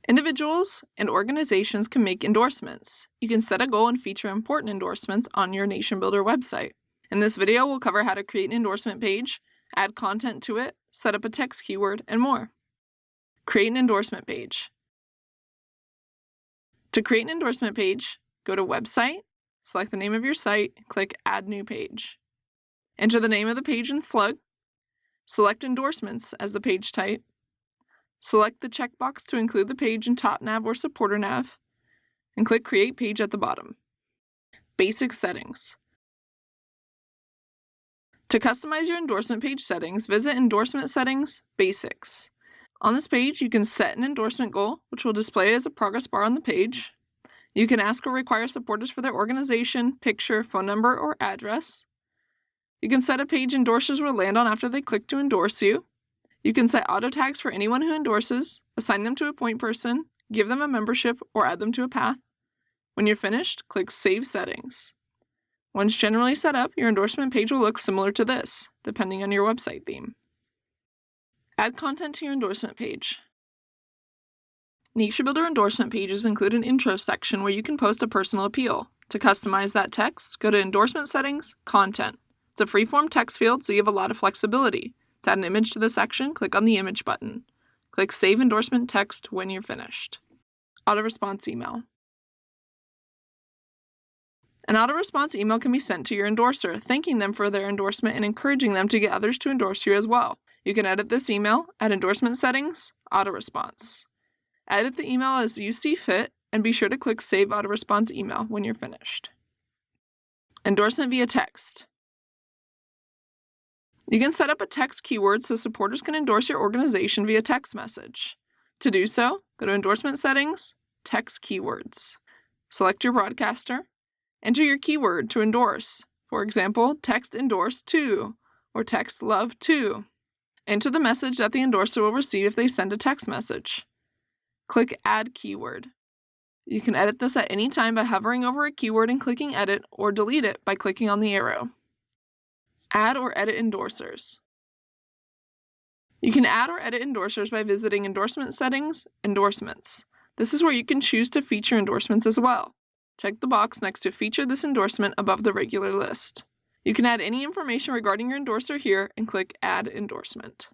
Individuals and organizations can make endorsements. You can set a goal and feature important endorsements on your NationBuilder website. In this video, we'll cover how to create an endorsement page, add content to it, set up a text keyword, and more. Create an endorsement page. To create an endorsement page, go to Website, select the name of your site, click Add New Page. Enter the name of the page in slug. Select Endorsements as the page type. Select the checkbox to include the page in top nav or supporter nav, and click Create Page at the bottom. Basic settings. To customize your endorsement page settings, visit Endorsement Settings, Basics. On this page, you can set an endorsement goal, which will display as a progress bar on the page. You can ask or require supporters for their organization, picture, phone number, or address. You can set a page endorsers will land on after they click to endorse you. You can set auto tags for anyone who endorses, assign them to a point person, give them a membership, or add them to a path. When you're finished, click Save Settings. Once generally set up, your endorsement page will look similar to this, depending on your website theme. Add content to your endorsement page. NationBuilder endorsement pages include an intro section where you can post a personal appeal. To customize that text, go to Endorsement Settings, Content. It's a freeform text field, so you have a lot of flexibility. To add an image to the section, click on the Image button. Click Save Endorsement Text when you're finished. Autoresponse email. An autoresponse email can be sent to your endorser, thanking them for their endorsement and encouraging them to get others to endorse you as well. You can edit this email at Endorsement Settings, Autoresponse. Edit the email as you see fit, and be sure to click Save Autoresponse Email when you're finished. Endorsement via text. You can set up a text keyword so supporters can endorse your organization via text message. To do so, go to Endorsement Settings, Text Keywords. Select your broadcaster. Enter your keyword to endorse. For example, text endorse to, or text love to. Enter the message that the endorser will receive if they send a text message. Click Add Keyword. You can edit this at any time by hovering over a keyword and clicking Edit, or delete it by clicking on the arrow. Add or edit endorsers. You can add or edit endorsers by visiting Endorsement Settings, Endorsements. This is where you can choose to feature endorsements as well. Check the box next to Feature this endorsement above the regular list. You can add any information regarding your endorser here and click Add Endorsement.